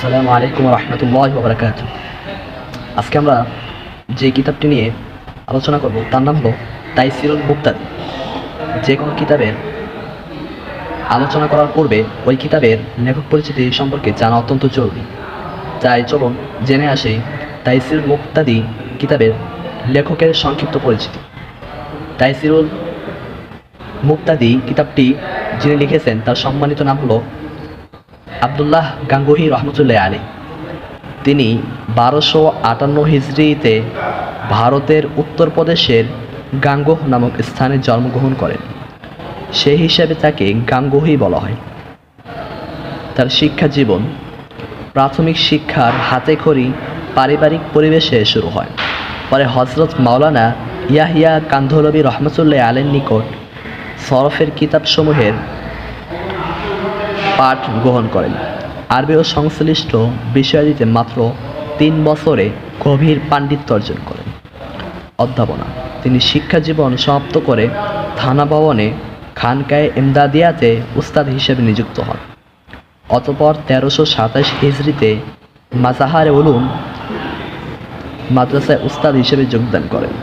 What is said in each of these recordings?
আসসালামু আলাইকুম রহমতুল্লাহ বারাকাতু। আজকে আমরা যে কিতাবটি নিয়ে আলোচনা করব তার নাম হলো তাইসিরুল মুক্তাদি। যে কোনো কিতাবের আলোচনা করার পূর্বে ওই কিতাবের লেখক পরিচিতি সম্পর্কে জানা অত্যন্ত জরুরি। তাই চলুন জেনে আসি তাইসিরুল মুক্তাদি কিতাবের লেখকের সংক্ষিপ্ত পরিচিতি। তাইসিরুল মুক্তাদি কিতাবটি যিনি লিখেছেন তার সম্মানিত নাম হলো আবদুল্লাহ গাঙ্গুহি রহমতুল্লাহ আলী। তিনি 1258 হিজরিতে ভারতের উত্তরপ্রদেশের গাঙ্গোহ নামক স্থানে জন্মগ্রহণ করেন। সেই হিসাবে তাকে গাঙ্গুহি বলা হয়। তার শিক্ষা জীবন প্রাথমিক শিক্ষার হাতেখড়ি পারিবারিক পরিবেশে শুরু হয়। পরে হজরত মাওলানা ইয়াহিয়া কান্ধলবি রহমতুল্লাহ আলীর নিকট সরফের কিতাবসমূহের পাঠ গ্রহণ করেন। আরবি ও সংশ্লিষ্ট বিষয়াদিতে মাত্র 3 বছরে গভীর পাণ্ডিত্য অর্জন করেন। অধ্যাপনা তিনি শিক্ষা জীবন সমাপ্ত করে থানা ভবনে খানকায়ে ইমদাদিয়াতে উস্তাদ হিসেবে নিযুক্ত হন। অতঃপর 1327 হিজরিতে মাজাহারে উলুম মাদ্রাসায় উস্তাদ হিসেবে যোগদান করেন।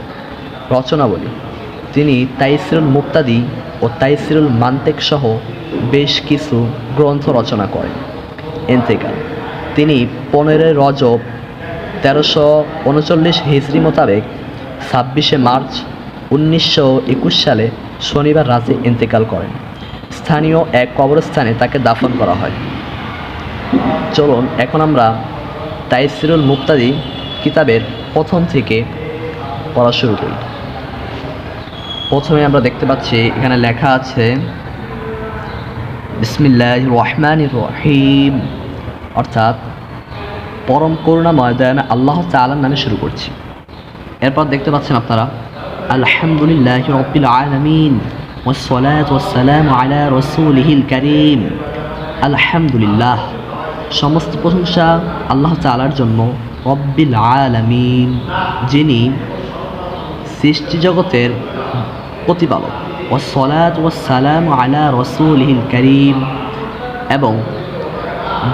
রচনাবলী তিনি তাইসিরুল মুক্তাদি ও তাইসিরুল মান্তেক সহ বেশ কিছু গ্রন্থ রচনা করেন। ইন্তেকাল তিনি 15 রজব 1339 হিজরি মোতাবেক 26 মার্চ 1921 সালে শনিবার রাতে ইন্তেকাল করেন। স্থানীয় এক কবরস্থানে তাকে দাফন করা হয়। চলুন এখন আমরা তাইসিরুল মুক্তাদি কিতাবের প্রথম থেকে পড়া শুরু করি। প্রথমে আমরা দেখতে পাচ্ছি এখানে লেখা আছে বিসমিল্লাহির রহমানির রহিম, অর্থাৎ পরম করুণাময় দয়াময় আল্লাহ তাআলার নামে শুরু করছি। এরপর দেখতে পাচ্ছেন আপনারা আলহামদুলিল্লাহি রাব্বিল আলামিন ওয়াসসালাতু ওয়াসসালামু আলা রাসূলিহিল কারীম। আলহামদুলিল্লাহ, সমস্ত প্রশংসা আল্লাহ তাআলার জন্য। রব্বিল আলামিন, যিনি সৃষ্টি জগতের প্রতিপালক। ওয়াসসালাতু ওয়াসসালামু আলা রাসূলিহিল কারীম, এবং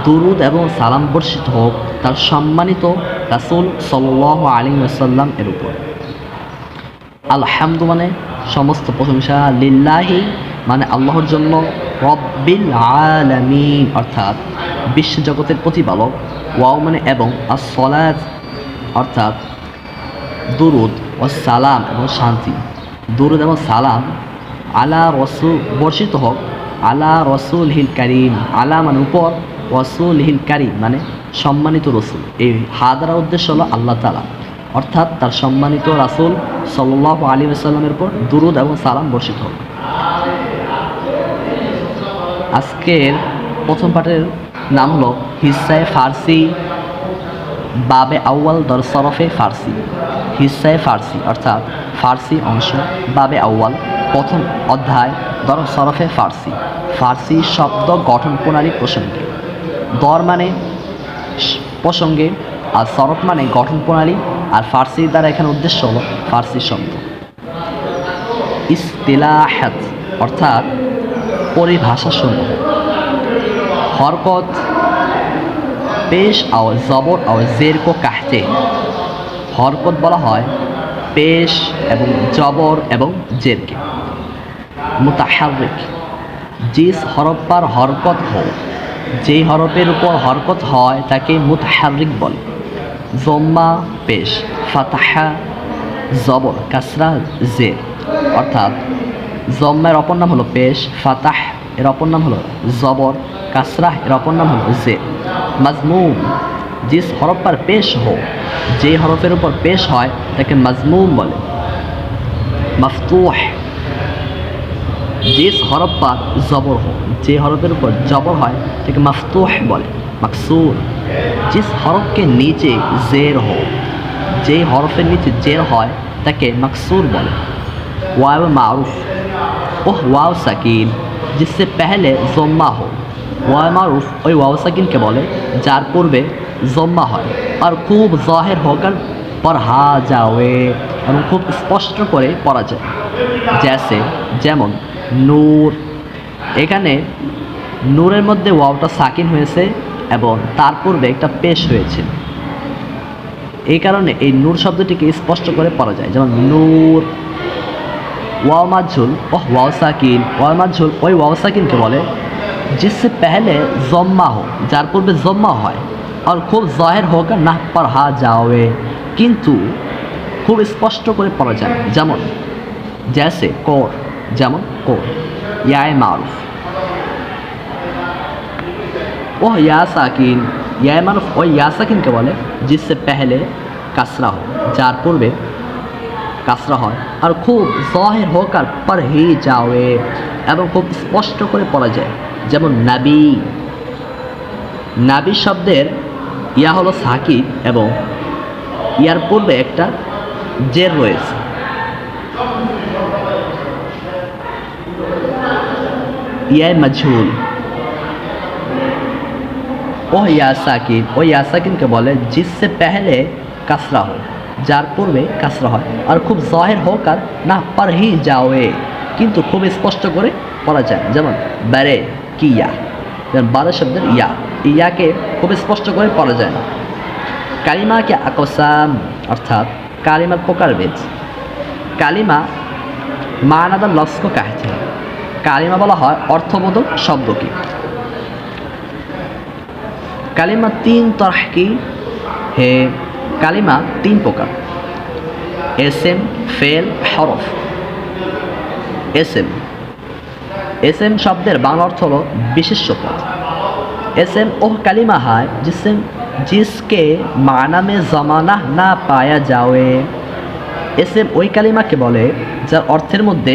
দুরুদ এবং সালাম বর্ষিত হোক তার সম্মানিত রাসূল সাল্লাল্লাহু আলাইহি ওয়াসাল্লাম এর উপর। আলহামদু মানে সমস্ত প্রশংসা, লিল্লাহি মানে আল্লাহর জন্য, রব্বিল আলামিন অর্থাৎ বিশ্ব জগতের প্রতিপালক, ওয়াও মানে এবং, as-সালাত অর্থাৎ দুরুদ, ও সালাম এবং শান্তি, দুরুদ এবং সালাম আলা রসুল বর্ষিত হোক, আলা রসুলহিল কারীম, আলা মানে উপর, রসুলহিল কারীম মানে সম্মানিত রসুল। এই হাদারা উদ্দেশ্য হলো আল্লাহ তাআলা, অর্থাৎ তার সম্মানিত রাসূল সাল্লাল্লাহু আলাইহি ওয়াসাল্লামের উপর দুরুদ এবং সালাম বর্ষিত হোক। আজকের প্রথম পাঠের নাম হলো হিসায়ে ফার্সি বাবে আউয়াল দর সরফে ফার্সি। হিসায়ে ফার্সি অর্থাৎ ফার্সি অংশ, বাবে আউয়াল প্রথম অধ্যায়, দর সরফে ফার্সি ফার্সি শব্দ গঠন প্রণালী প্রসঙ্গে। দর মানে প্রসঙ্গে, আর সরফ মানে গঠন প্রণালী, আর ফার্সির দ্বারা এখানে উদ্দেশ্য হলো ফার্সি শব্দ। ইসতিলাহাত অর্থাৎ পরিভাষাসমূহ। হরকত পেশ আও জবর আও জের কো কাহতে। হরকত বলা হয় পেশ এবং জবর এবং জেরকে। মুতাহাররিক জিস হরফ পার হরকত হো, যেই হরফের উপর হরকত হয় তাকে মুতাহাররিক বলে। জম্মা পেশ, ফাতাহা জবর, কাসরা জের, অর্থাৎ জম্মার অপর নাম হলো পেশ, ফাতাহ এর অপর নাম হলো জবর, কাসরা এর অপর নাম হলো জের। মাজমুম জিস হরফ পার পেশ হো, যে হরফের উপর পেশ হয় তাকে মাজমুম বলে। মফতুহ জিস হরফ পার জবর হো, যে হরফের উপর জবর হয় তাকে মফতুহ বলে। মকসুর জিস হরফকে নিচে জের हो, যে হরফের নিচে জের হয় তাকে মকসুর বলে। वाव मारूफ वह वाव सकीन जिससे पहले ज़म्मा हो। वाव मारूफ ওই वाव सकीन के बोले যার পূর্বে জম্মা হয়, আর খুব জাহির होकर পড়া যাবে এবং খুব স্পষ্ট করে পড়া যায়। जैसे যেমন নূর, এখানে নূরের মধ্যে ওয়াওটা সাকিন হয়েছে এবং তার পূর্বে একটা পেশ হয়েছিল। এই কারণে এই নূর শব্দটিকে স্পষ্ট করে পড়া যায়, যেমন নূর। ওয়াও মাঝুল ওহ ওয়াও সাকিন, ওয়াও মাঝুল ওই ওয়াও সাকিনকে বলে जिससे पहले जम्मा हो, যার পূর্বে জম্মা হয়, আর খুব জাহির হোক না পড়া যাওয়ে, কিন্তু খুব স্পষ্ট করে পড়া যায়, যেমন जैसे कोर, যেমন কোর। ইয়ায়ে মারুফ ওহ ইয়া সাকিন, ইয়ায়ে মারুফ ওই ইয়া সাকিনকে বলে जिससे पहले কাসরা हो, যার পূর্বে কাসরা হয়, আর খুব জাহির হোক আর পড় হি যাওয়ে, এবং খুব স্পষ্ট করে পড়া যায়, যেমন নাবি। নাবি শব্দের ইয়া হলো সাকিন এবং ইয়ার পূর্বে একটা জের রয়েছে। ইয়ায় মাজহুল ওহ ইয়া সাকিন, ওই ইয়া সাকিনকে বলে जिससे पहले কাসরা হয়, যার পূর্বে কাসরা হয়, আর খুব জাহির হোক আর না পড় হি যাওয়ে, কিন্তু খুব স্পষ্ট করে পড়া যায়, যেমন বারে কিয়া, যেমন বারে শব্দের ইয়া, ইয়াকে খুব স্পষ্ট করে পড়া যায় না। কালিমা কে আকসাম, অর্থাৎ কালিমার প্রকারভেদ। কালিমা মানাদা লস্ক কাহতে, কালিমা বলা হয় অর্থবোধক শব্দকে। কালিমা তিন তরহ কি হে, কালিমা তিন প্রকার, এসএম, ফেল, হরফ। एसएम शब्देर बांग्ला अर्थ हलो विशेष्य पद। एसएम ओह कालिमा है जिसके माना में जमाना ना पाया जाए। एसएम वही कालिमा के बोले जार अर्थेर मध्य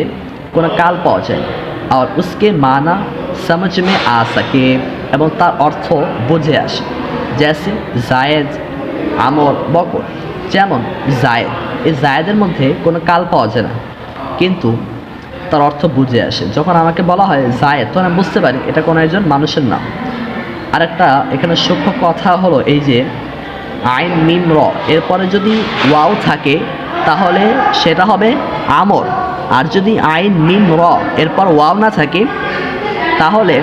कोनो काल पाওয়া যায় और उसके माना समझ में आ सके एवं तार अर्थ बुझे आसे। जैसे जायद, आमर, बकर। जेमन जायद, এই জায়েদের মধ্যে কোনো কাল পাওয়া যায় না, কিন্তু তার অর্থ বুঝে আসে। যখন আমাকে বলা হয় জায়েদ, তখন আমি বুঝতে পারি এটা কোনো একজন মানুষের নাম। আরেকটা এখানে সূক্ষ্ম কথা হলো এই যে আইন মিম র এরপরে যদি ওয়াও থাকে তাহলে সেটা হবে আমর, আর যদি আইন মিম র এরপর ওয়াও না থাকে তাহলে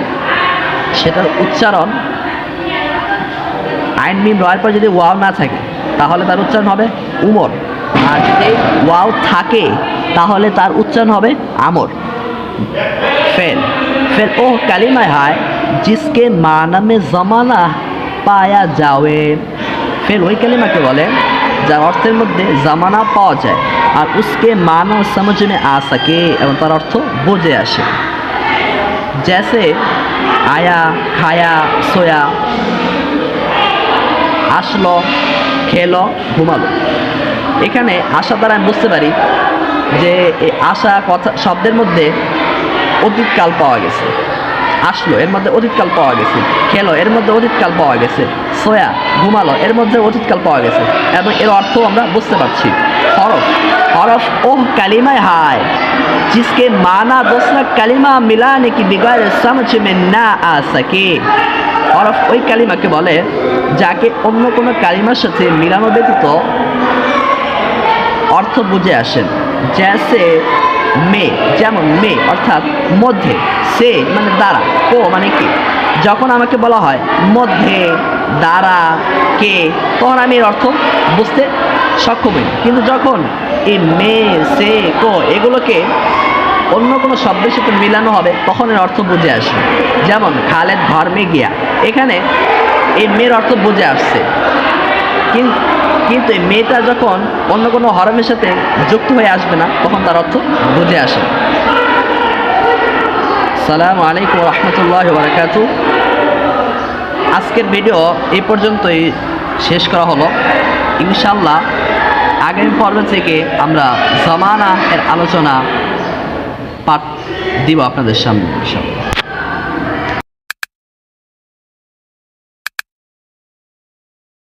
সেটার উচ্চারণ, আইন মিম র এরপর যদি ওয়াও না থাকে তাহলে তার উচ্চারণ হবে উমর, আর যদি ওয়াও থাকে তাহলে তার উচ্চারণ হবে আমর। फेल फेल ओ कालिमा है जिसके माना में जमाना पाया जाए। फेल वही कालिमा के बोले जार अर्थेर मध्य जमाना पाওয়া যায় और उसके माना समझ में आ सके एवं तार अर्थ बुझे आसे। जैसे आया, खाया, सोया, आसलो, खेलो, घुमालो। এখানে আশা দ্বারা আমি বুঝতে পারি যে এই আশা কথা শব্দের মধ্যে অতীতকাল পাওয়া গেছে, আসলো এর মধ্যে অতীতকাল পাওয়া গেছে, খেলো এর মধ্যে অতীতকাল পাওয়া গেছে, সোয়া ঘুমালো এর মধ্যে অতীতকাল পাওয়া গেছে, এবং এর অর্থ আমরা বুঝতে পারছি। হরফ हरफ ओह कलिमा है जिसके माना दूसरा कलिमा मिलाने की बगैर समझ में ना आ सके। हरफ ওই কালিমাকে বলে যাকে অন্য কোনো কালিমার সাথে মিলানো ব্যতীত अर्थ बुझे आसेन। जैसे मे, जेमन मे अर्थात मध्य, से माने द्वारा, को माने के। যখন আমাকে বলা হয় মধ্যে, দ্বারা, কে, তখন আমি এর অর্থ বুঝতে সক্ষম হই। কিন্তু যখন এই মে, সে, কো এগুলোকে অন্য কোনো শব্দের সাথে মিলানো হবে তখন এর অর্থ বুঝে আসে। যেমন খালেদ ঘর মে গিয়া, এখানে এই মেয়ের অর্থ বুঝে আসছে, কিন্তু এই মেয়েটা যখন অন্য কোনো হরফের সাথে যুক্ত হয়ে আসবে না তখন তার অর্থ বুঝে আসে। আসসালামু আলাইকুম ওয়া রাহমাতুল্লাহি ওয়া বারাকাতুহু। আজকের ভিডিও এই পর্যন্তই শেষ করা হলো। ইনশাআল্লাহ আগামী পর্ব থেকে আমরা জামানা এর আলোচনা পাঠ দিব আপনাদের সামনে ইনশাআল্লাহ।